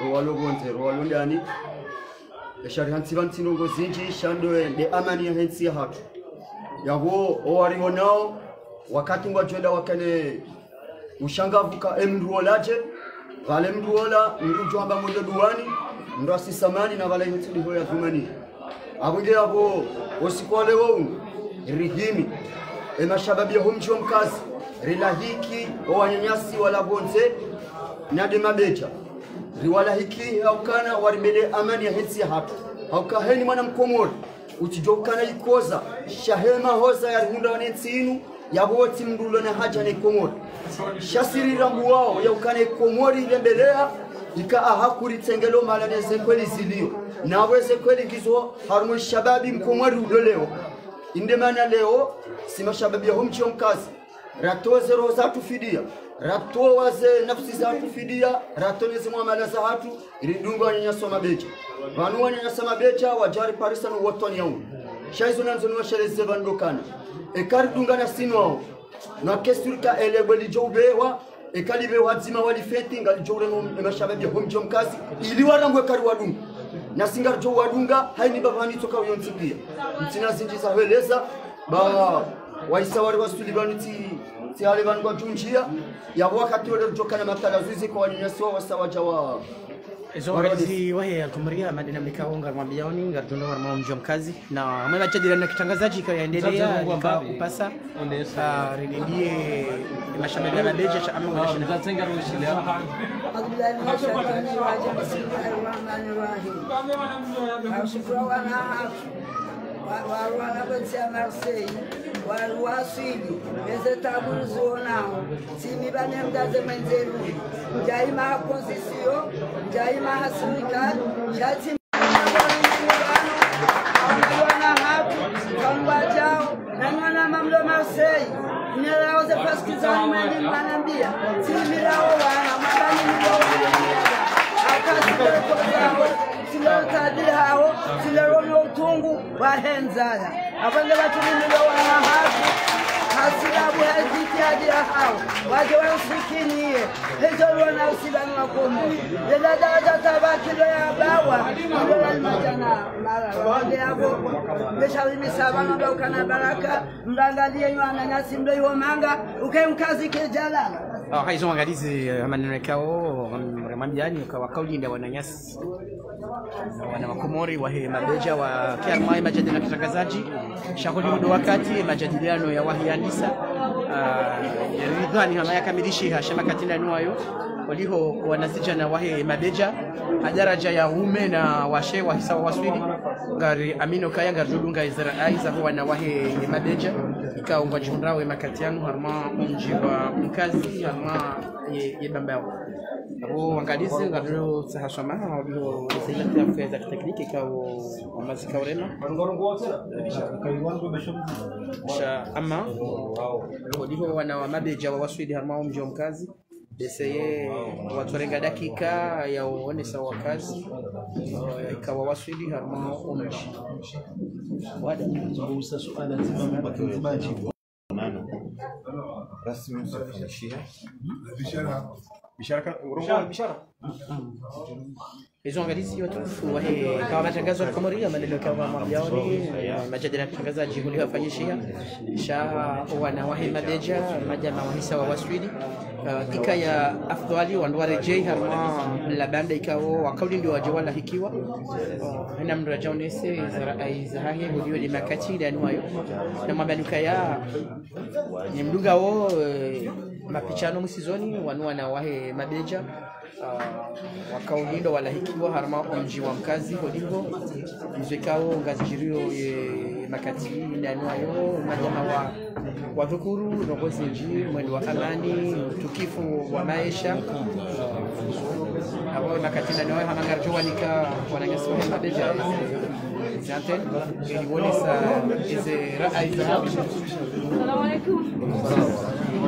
rwalo gonze rwalo ndani shari hansivanti nongo zinji shando de amani ya hensi ya hatu yago owariho nao wakati ngwajenda wakane ushangavuka emruolaje vale mruola mrujwamba mwende duwani ndo asisamani na vale hutili hoya dhumani abunge abo osikole wao rihimi emashababi ya mji wa mkazi rilahiki owanyanyasi wala gonze na de mabeja riwalahiki haukana waribele amani ya hensi ya hatu haukaheni mwana mkomori utijokana ikoza shahema hoza ya rihunda wanensi inu yaboti mdulo na haja na komori shasiri rambu wao ya ukane komori ilembelea ika ahakuri tengelo malane zekweli zilio na weze kweli gizo harumu shababi mkomori udoleo indemana leo sima shababi ya mji wa mkazi rato zero za tufidia rato waze nafsi za tufidia rato nezi muamala za hatu iridunga wanyanyaso mabeja wanu wanyanyaso mabeja wajari parisa no wotoni yao shaizo nanzo no sheleze bandokana ekari dungana sino na kesturka elebeli jobewa ekalibe wazima walifeti ngali jore no mashababi ya mji wa mkazi ili warangwe kari wadunga na singar jo wadunga haini babani toka uyontikia mtina zinji za weleza ba waisawari wasulibanuti tiale banu kwa junjia ya wakati wale kutoka na matalazuzi kwa wanyanyaswa wasawaja wa Zoezi wahe Alkomoria madina mikaonga mwambiaoni ngarjondo wa mji wa mkazi na mama jadiliano ya kitangazaji kaendelea kupasa ridie mashababi na beja cha amu na shina Zatenga rushile Waruana Betia Marseille, Warua Swidi, Bezetabuzo now, Simibanem Gazemenzeru, Jaima Concession, Jaima Hasunikan, Jatim Kangwajao, Nangana Mamlo Marseille, Nera was a Pascal in Manambia, Timilao, Mabani. Silotadi hao silerono utungu wahenzaya abande batumimilo wana hasilabu haziti hadi hao waje wasikinie hizo wana usilani wakomo lela dada tabakilo ya bawa ndio majana mara wande hapo beshauri misabana ndio kana baraka mlangalie yana nyasi ndio yomanga ukemkazi kijala hizo angalizi maneno kao ramambiani kwa kauli ndio wananyasi wana makomori wa mabeja wa kiarmai majadiliano ya kitangazaji shakuli muda wakati majadiliano ya wahiandisa ridhani hama yakamilisha hashama katina nuayo waliho wanasijana wahe mabeja hadaraja ya ume na washe wa hisa waswili ngari amino kaya ngari dudunga izara aiza huwa na wahe mabeja ika ungwa jihunrawe makatianu harma mji wa mkazi harma ye bambao abo wangalizi ngari sahashama waliho nisaidia kufeza tekniki kao wamazika urema sha ama waliho wana wa mabeja wa waswili harma mji wa mkazi deseye watorenga dakika ya uonesa wakazi ikawa waswili harma umji wada kuusa suala zima mbakizibaji nano rasmi msafishia bishara hizo angalizi watufu wahe kama matangazo ya Alkomoria maneno kama mabiaoni majadala ya matangazaji wafanyishia sha wana wahe mabeja majama wahisa wa waswidi ikaya afdhali wandware jei harma labanda ikao wakauli ndio wajawala hikiwa hina mraja unese aizahahe hudiwe ni makati ndani wayo na mabanuka ya ni mduga wo mapichano musizoni wanua na wahe mabeja wakaulindo wala hikiwa harma mji wa mkazi hodingo mzekao ngazijirio makati ndani wayo majama wa dhukuru nongozi nji mwendo wa amani tukifu wa maisha hapo makati ndani wayo hamangarjo wanika wananyasi wa mabeja zanten iliwonesa ize rai za Assalamu alaikum.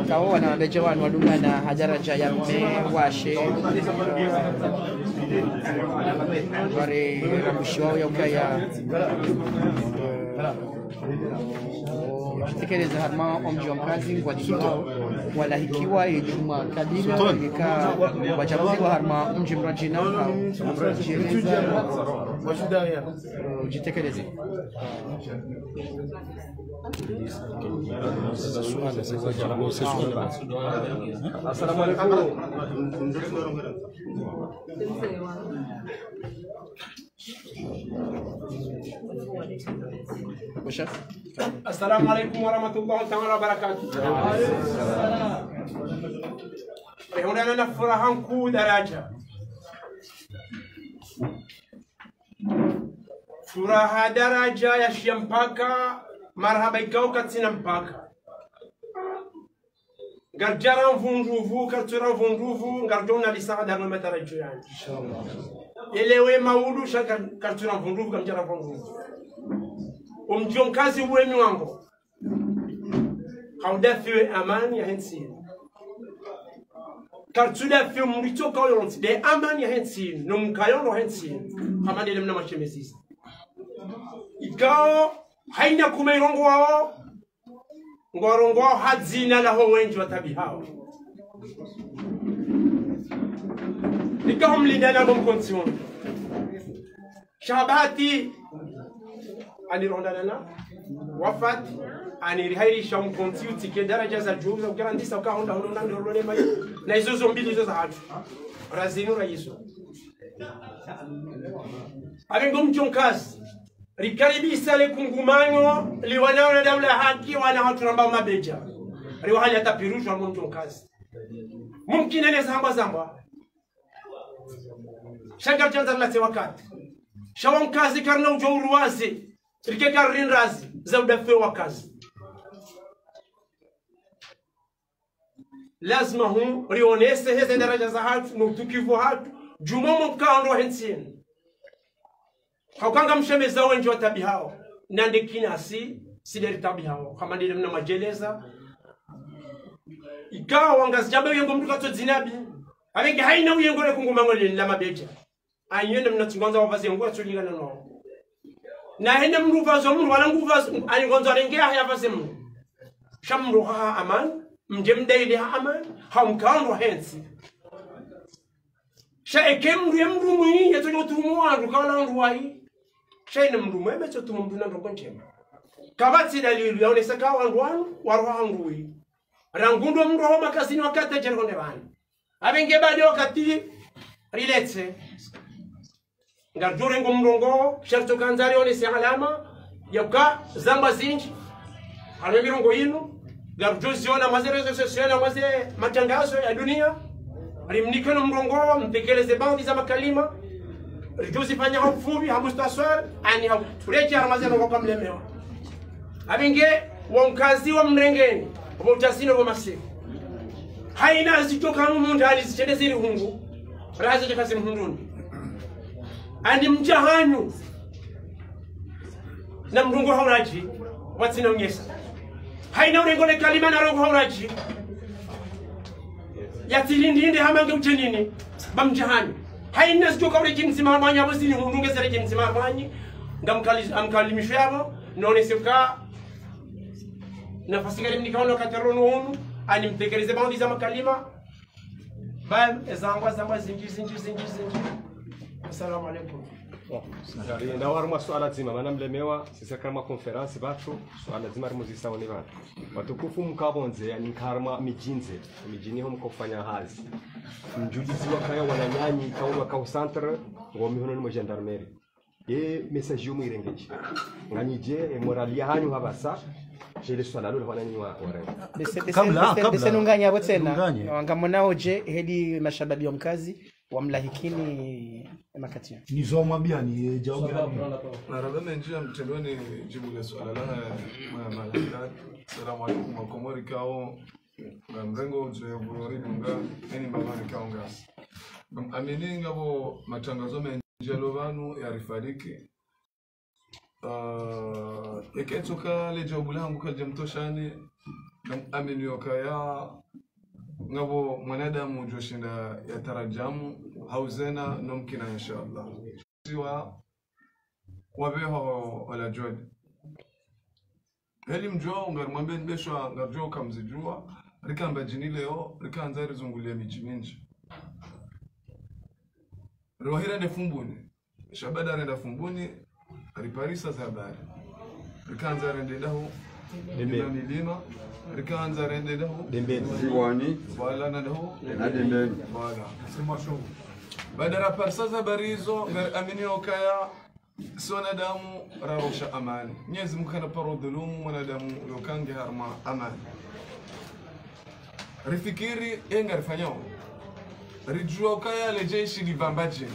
kao wana mabeja wanu wadunga na hadaraja ya mme washe ware rambushi wao ya ukaya tekeleza harma omji wa mkazi ngwadikiwa wala hikiwa yejuma kabila nika wachaguliwa harma mji mrajina kujieleza ujitekeleze Assalamu alaikum. Assalamu alaikum warahmatullahi ta'ala wabarakatuh. Rehundana na furaha kuu daraja. Furaha daraja ya shiampaka marhaba ikao katina mpaka. Garjara mvunduvu katura mvunduvu ngarjona lisada na matarajo yani. Elewe maudu shaka katura mvunduvu kamjara mvunduvu. Umjonkazi wenu wangu kaudafiwe amani ya hensi kartudafiwe mrito kaolonti de amani ya hensi numkayono hensi amani lemna machemezisi ikao haina kumeirongo wao ngorongo wao hadzina laho wenji watabi hao ikao mlindana bomkonsion shabati anirondana wafat anirihairisha mkonti utike daraja za juu za ukarandisa ukahonda honda ndolole mai na hizo zombili hizo za hatu razinu raiso abengo mchonkazi rikaribisa le kungumanyo liwanao na daula haki wana hatu ramba mabeja riwahali atapirushwa mchonkazi mumkin ene zamba shagar janza lati wakati shawon kazi karna ujouru wazi Rike karin razi za udafe wa kazi. Lazima hum rionese heze daraja za hatu nutukivu hatu jumomo mkaondo hensini. Haukanga mshemeza wenji wa tabi hao. Nande kinasi sideri tabi hao. Kama ndile mna majeleza. Ikawa wangazi jabe uyengo mtu kato zinabi. Abengi haina uyengo le kungumangole nila mabeja. Anyende mna tungonza wafazi yengo ya tulingana nao. Na hende mruvazo mru wala nguvazo ani gonzo rengea haya vazimu shamru ha aman mjemdaili ha aman hamkando hensi sha ekemru yemru mwi yeto yotumu wandu kala ndwai sha ine mru mwe beto tumu na ndo konchema kabati dalilu yaone saka wandu waroha ngui rangundo mru ho makazini wakati jergonde bani abenge bade wakati riletse Ngardure ngomrongo sharto kanzari one si alama yauka zamba zinji alemirongo yinu garjo ziona mazere sosiona maze matangazo ya dunia rimnikano mrongo mtekeleze baadhi za makalima rijuzi fanya hufubi hamustaswar ani hautureje armazeno kwa mlemewa abinge wa mkazi wa mrengeni wa utasino wa masifu haina zitoka mundu alizitende ziri hungu razi jakazi mhunduni andi mjahanyu na mrungo hauraji watsina unyesa haina urengole kalima na rongo hauraji yatilindinde hamange utenini bamjahanyu haina zitoka ure kimsima manya bosini hundunge sere kimsima manyi amkalimisho yabo none sefka nafasi gani mnikaona katerono hunu ani mtekeleze baadhi za makalima bam zangwa zinji. Assalamu alaikum. Na warma swala zima maana mlemewa sisi kama conference batu swala zima rimuzisa woni batu watukufu mkabonze yani karma mijini ho mkofanya hazi mjulizi wakaya wananyanyi kaunwa ka centre ngomi hono ni gendarmerie message yo mwirengeje nganyije moralia hanyu habasa jele swala lo wananyi wa kabla nunganya botena wangamonao je hedi mashababi wa mkazi wamlahikini makatia nizomwambia ni jawabu na rabana njia mtendoni jibu la swala la malaka. Salamu alaykum wa komori kao mrengo je burori dunga eni mbabani kao ngas amini ngabo matangazo menjia lovanu ya rifariki eketoka le jawabu langu kwa jamtoshani amini yokaya ngabo mwanadamu joshinda ya tarajamu hauzena nomkina inshallah siwa wabeho wala jodi heli mjua ungarumambe nbeshwa ngarjua kamzijua rikamba jini leo rikanza rizungulia mijiminji rohira ne fumbuni shabada renda fumbuni riparisa za habari rikanza rende daho milima rikanza rende daho ziwani wala na daho na dembeni wala simasho badara parsaza barizo ngar amini okaya sona damu rawsha amani nyezi mukana paro dhulumu mwanadamu yokange harma amani rifikiri engar fanyo rijua okaya le jeshi libambaje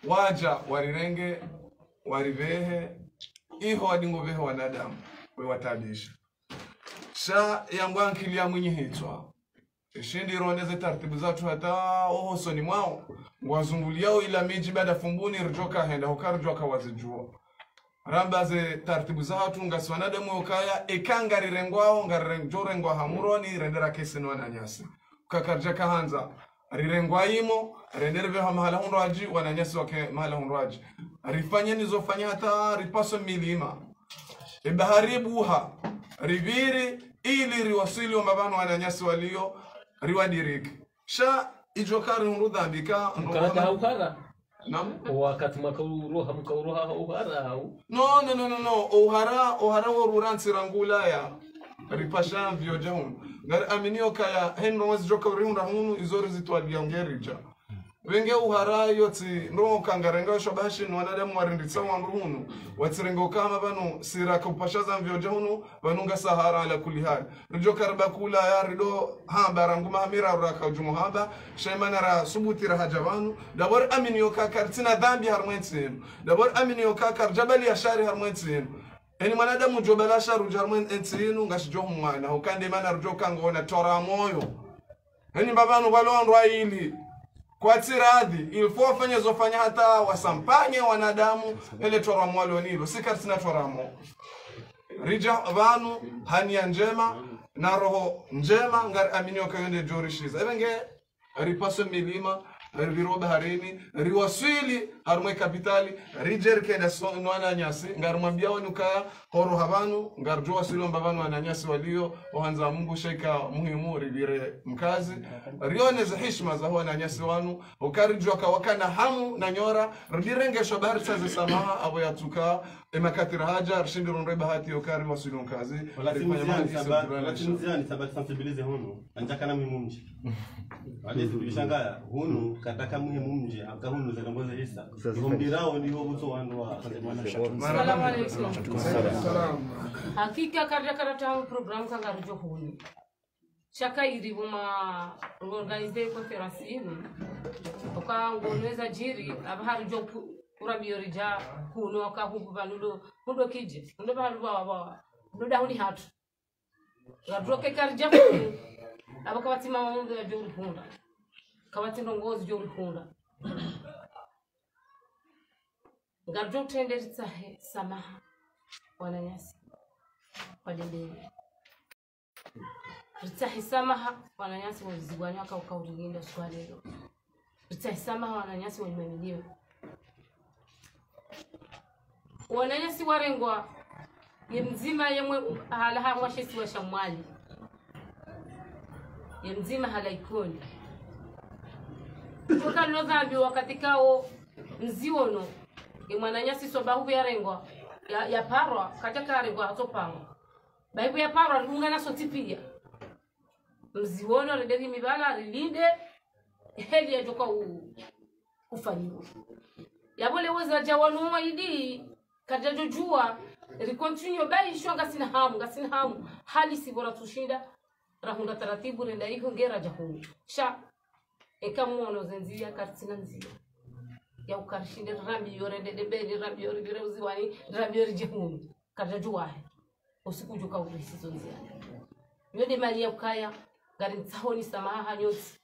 waja warirenge warivehe iho wadingovehe wanadamu we watabisha sha yangwankili ya mwenye hitwa shindi roneze taratibu zatu hata oho soni mwao ngwazunguliao ila miji bada fumbuni rijoka henda hokarjwa kawazijua rambaze taratibu zatu ngaswanada mwokaya ekanga rirengwao ngarirengwa hamuroni rendera kesi nwana nyasi ukakarja kahanza rirengwa imo renderve ha mahala hunraji wananyasi wake mahala hunraji rifanye nizofanya hata ripaso milima ibaharibuha riviri ili riwasili wa mabano wananyasi walio riwadiriki sha ijokari hunrudhambika mkata ukara nam wakati makauroha uhara au no uhara woruransi rangulaya ripasha vyojahun ngari aminio kaya henno wazijoka urihunda hunu izori zitwalia ngerija wenge uhara yoti ndo kangarenga shabashi nwanadamu warinditsa wanruhunu watsirengo kama banu sira kupashaza vyojahunu banunga sahara ala kulli hal rijo karba kula ya rido ha baranguma hamira raka jumuhaba shaymana ra subuti ra hajabanu dabor amin yoka kartina dhambi harmwentin dabor amin yoka kar jabali ashari harmwentin eni mwanadamu jobala sharu jarmen entinu ngashjo mwana ukande mana rijo kangona tora moyo eni babanu balondwa ili kwa tiradhi ilifo fanya zofanya hata wasampanye wanadamu ele tora mwalo nilo sikatina tora mo rija vanu hania njema na roho njema ngar aminio kayonde jorishiza evenge ripaso milima riviro baharini riwasili harumwe kapitali rijer kenda nwana nyasi ngar mwambia wanuka horo habanu ngar joa silo mbabanu ananyasi walio ohanza Mungu sheka muhimu rivire mkazi rione za heshima za huwa ananyasi wanu ukarijwa kawakana hamu na nyora ridirenge shobari sazi samaha abo yatuka emakatira haja rishindi runre bahati ukari wasilo mkazi walatinziani sabati sensibilize hunu anjakana muhimu mji walezi tulishangaya hunu kataka muhimu mji akahunu zakamboza hisa ngombirao ndiho buto wandu wa Assalamu alaikum. Hakika karja karata program kangarujo huni Chaka iri uma organize conference ini. Oka ngonweza jiri abahari jo urabiori ja kuno oka hubu banudo hundo kije. Hundo bahalu wa hundo dahuni hatu. Gadroke karja kuno. Abakawati mamungu ya jori hunda. Kawati ndongozi jori hunda. Gadro tende tsahe samaha. Wananyasi. Wadendeni. Ritahisamaha wananyasi wazigwani waka ukaurinda swalelo. Ritahisamaha wananyasi walimaniliwe. Wananyasi warengwa ye mzima yemwe halaha mwashesi wa shamwali. Ye mzima halaikoni. Kuka nodhambi wakati kao mziono ye mwananyasi sobahu yarengwa ya parwa kataka yarengwa atopangwa. Baibu ya parwa ungana sotipia. Mziwono redegi mibala rilinde heli ya joka ufanyiwa. Yabole weza jawanu idi kajajojua rikontinyo bai shonga sina hamu hali sibora tushinda rahunda taratibu renda iko ngera jahuni sha ekamuono zenzia kartina nzia ya ukarshinde rambi yore de rambi yore bire uziwani rambi yore jahuni kajajua usiku joka urisizo nzia yode mali ya ukaya gari nsahoni samaha nyoti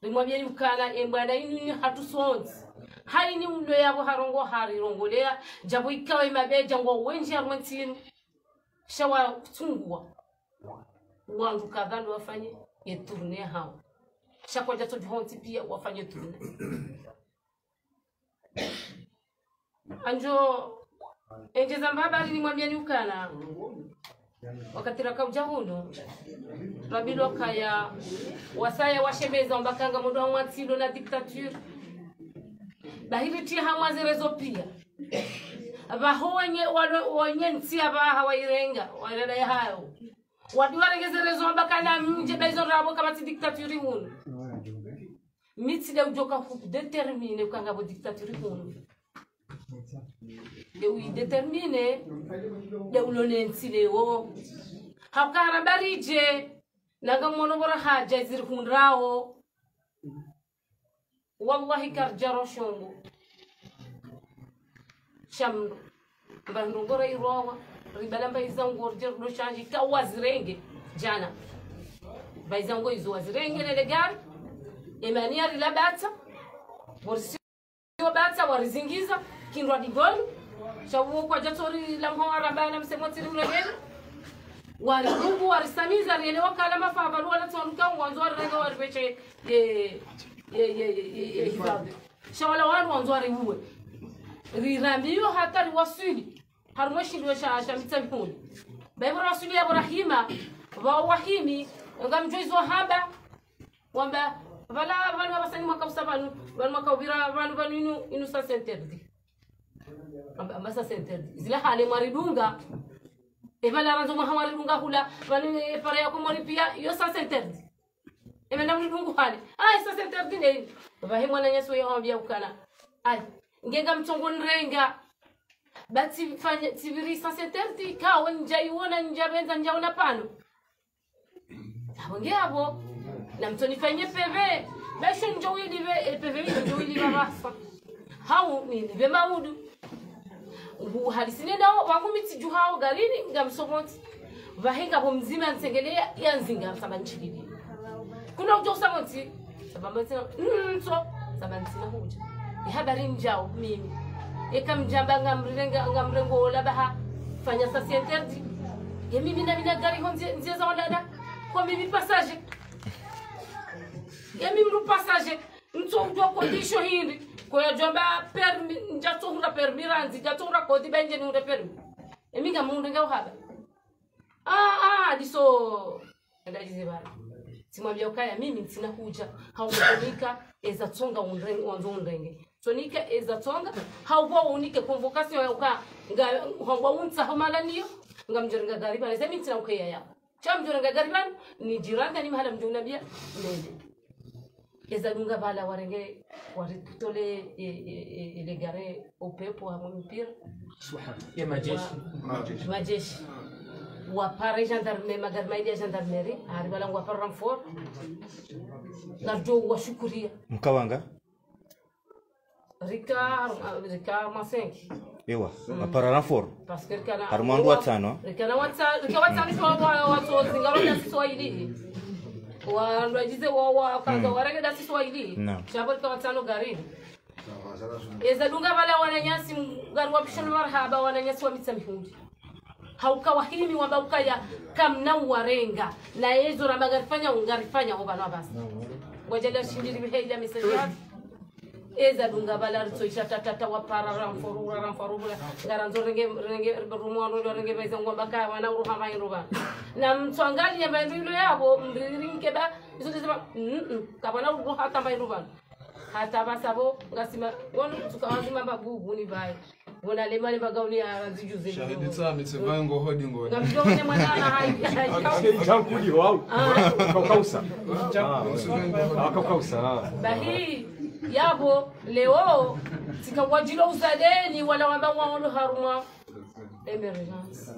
rimwambia yukana embwana inu hatusonzi hari ni undo yabo harongo hari rongolea jabo ikawa imabeja ngo wenji arwentinu shawa tungwa wangu kadhalo wafanye yeturne hao shakoja to honti pia wafanye turne anjo engeza mbabari nimwambia yukana wakati rakauja huno rabilo kaya wasaya washemeza mbakanga mundo wa mwatilo na dictature bahiri tia hamwazerezo pia abaho wenye ntia baha wairenga walele hayo wadi waregezerezo mbakana mje bezo rabo kama ti dictature huno miti de ujoka fu determine kanga bo dictature huno de ui determine de ulone ntileo hakara barije nanga mono bora haja zir hunrao wallahi karjaro shongo shamdo bandu gora irowa ribala mbaizango orjer do change ka wazirenge jana baizango izo wazirenge le gari emania rilabata borsi bata warizingiza kindwa digol shawu kwa jatori la mhawara bana msemoti mlegeni warigungu warisamiza rielewa kala mafavalu wala tonka wanzo renga waribeche hizabe shawala wanzo riwe rirambiyo hata riwasuli harumashindwe sha mitambuni baibara rasuli ya Ibrahima wa wahimi ngamjoizo haba wamba vala vanhu vavasani mwakausa vanhu mwakaubira vanhu inu sasenterdi ambasa senterdi zila hale mwaridunga evala ranzo mwaridunga hula vanhu para yako mwari pia yo sasenterdi emenda mridungu hale sasenterdi ne vahe mwana nyeso yo ambia ukana ngenga mtongo nrenga bati fanya tibiri sasenterdi kawa njaiona njabenza njaona pano abongeabo na mtonifanye PV basho njowili be PV njowili babasa hao ni be maudu ngu halisine nao wangumiti juhao galini ngamsomoti vahenga bo mzima nsengelea yanzinga sabanchilili kuna ujo samoti sabamantina so sabantina huja habari njao mimi ekamjamba ngamrengo labaha fanya sasienterdi mimi na mina gari honje nzeza wala kwa mimi passage mimi mru passage nto ujwa kondisho hindi kwa jomba permi njatonga permiranzi njatonga kodi benje ni ure permi mimi ngamundu ngauhaba diso ndajize bana simwambia ukaya mimi ntina huja haumonika eza tonga unrenge wanzo unrenge tonika eza tonga hauwa unike convocation ya uka hauwa unta hamalaniyo ngamjeringa gari bana sema ntina ukaya ya chamjeringa gari bana ni jiranga ni mahala mjunabia nende eza dunga bala warenge waritole ile gare upepo wa mpira ya majeshi wapare gendarme magari maidi ya gendarmerie arriba langu wapare ramfor ngarjo washukuria mkawanga rika masenki ewa apara ranfor parce que kana harmandu watano rika watano so watu zingaroda Kiswahili wandajize wa kaza warege da Kiswahili chabo rika watano garini eza dunga wala wananyasi garu wapishana marhaba wananyasi wa mitsamihudi haukawahimi wabauka kamna warenga na yezo ramagarifanya ungarifanya obana basi wajala shindiri biheida misajat eza dunga bala ritoisha tata wapara ramforura ngaranzo renge rumwano renge baiza ngomba ka wana uruhama iruba na mtwangali ya bandu yabo mbirinke ba izo zima kabana uruha tamba iruba hata basabo ngasima wonu tukawazima bagugu ni bai wona lemani bagauni aranzijuze shahidi tsami tsivango hodi ngoni ngamjone mwana hai chankudi wao kausa kausa bahi yabo leo tikawajilo uzaleni wala wamba wao haruma emergence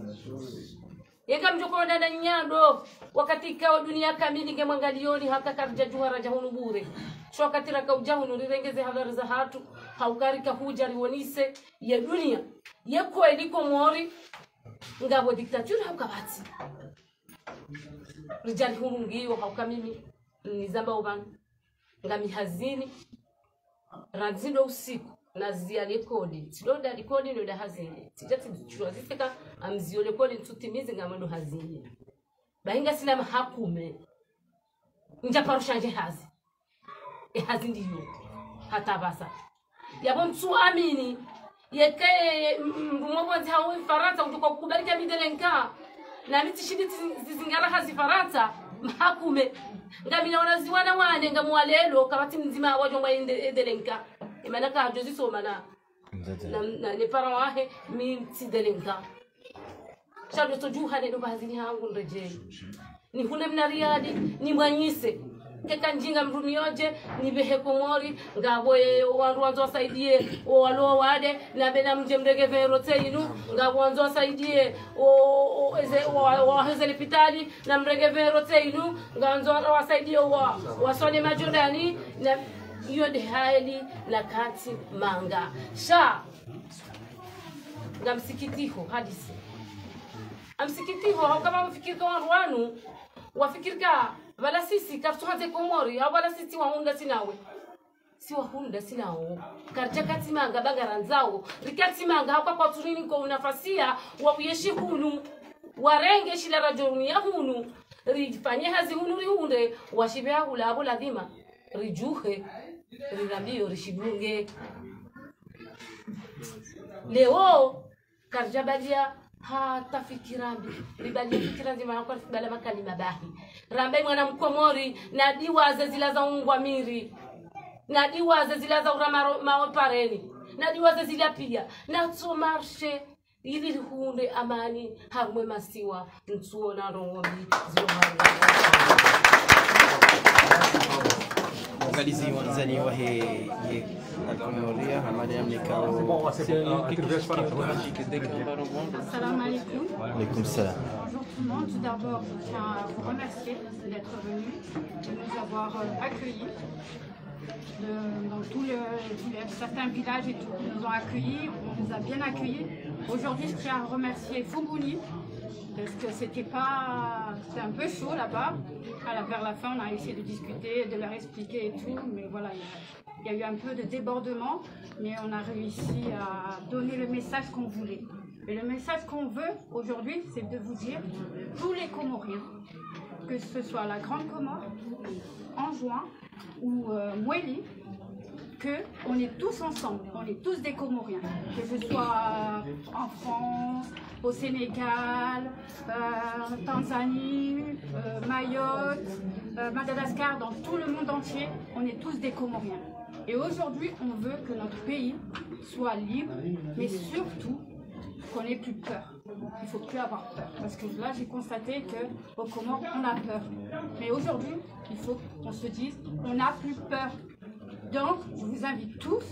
yeka mjokona na nyando wakati kwa dunia kamili ngemwangalioni haka karja juhara jahunu bure shokatira ka ujahunu rirengeze habari za hatu haukarika huja rionise ya dunia yeko eliko mori ngabo dictature haukabati rijali hurungiyo haukamimi nizamba uban ngami hazini ranzindo usiku nazia rekodi sidoda rekodi ndo da hazini sijati chua zifika amzio rekodi ntutimize ngamando hazini bahinga sina mahakume njaparushanje hazi hazi ndiyo hata basa yabo mtu amini yeke mmoja hao Faransa kutoka kukubalika midelenka na mitishidi zingara hazi Faransa mahakume ngamina wanaziwana wane ngamwalelo kabati mzima wajo mwaendelenka imana ka jozi so mana na ne para wahe mi tidelenka shado to juhane no bazini hangu nreje ni hune mnariadi ni mwanyise keka njinga mrumioje ni behe komori ngabo wandu wanzo saidie walo wade na bena mje mrege verote inu ngabo wanzo saidie eze wa hezeli pitali na mrege verote inu nganzo wasaidie wasone majordani na hiyo de haili la kati manga sha ngamsikitiho hadisi amsikitiho kama mfikirika wandu wafikirika wala sisi kaftuhate komori au wala sisi wahunda sinawe si wahunda sinao karja katimanga bagaranzao rikatimanga hapa kwa tunini kwa unafasia wa uyeshi hunu warenge shila rajoruni ya hunu rifanye hazi hunu rihunde washibea hulabo lazima rijuhe rirambio rishibunge leo karja badia hata fikirambi libalia fikiranzi mahakwa fibala makali mabahi rambe mwana mkomori na diwaze zila za ungwa miri na diwaze zila za urama maopareni na diwaze zila pia na tsomarshe ili hunde amani harumwe masiwa ntuo na rongobi zilo Organizi wanzani wa he Alcomoria hamada yamnikao. Salam alaikum. Alaikum salam. Bonjour tout le monde. Tout d'abord, je tiens à vous remercier d'être venus, de nous avoir accueillis. Dans certains villages et tout, nous ont accueillis, on nous a bien accueillis. Aujourd'hui, je tiens à remercier Fougouni parce que c'était un peu chaud là-bas. Vers la fin, on a essayé de discuter, de leur expliquer et tout, mais voilà, il y a eu un peu de débordement, mais on a réussi à donner le message qu'on voulait. Et le message qu'on veut aujourd'hui, c'est de vous dire, tous les Comoriens, que ce soit la Grande Comore, Anjouan ou Moueli, qu'on est tous ensemble, on est tous des Comoriens, que ce soit en France, au Sénégal, Tanzanie, Mayotte, Madagascar, dans tout le monde entier, on est tous des Comoriens. Et aujourd'hui, on veut que notre pays soit libre, mais surtout qu'on n'ait plus peur. Il ne faut plus avoir peur. Parce que là, j'ai constaté qu'au Comores, on a peur. Mais aujourd'hui, il faut qu'on se dise, on n'a plus peur. Donc, je vous invite tous,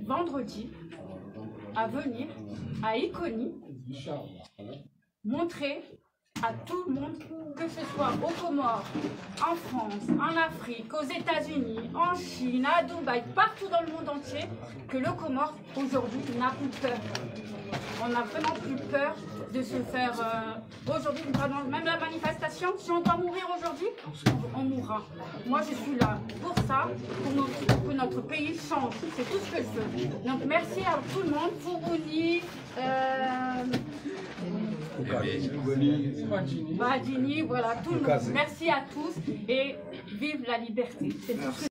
vendredi, à venir à Iconi, montrer à tout le monde, que ce soit aux Comores, en France, en Afrique, aux États-Unis, en Chine, à Dubaï, partout dans le monde entier, que le Comore aujourd'hui n'a plus peur. On n'a vraiment plus peur de se faire... aujourd'hui, même la manifestation, si on doit mourir aujourd'hui, on mourra. Moi, je suis là pour ça, pour que notre pays change. C'est tout ce que je veux. Donc, merci à tout le monde, Fourouni, Badini, voilà, tout le monde. Merci à tous et vive la liberté. C'est tout ce que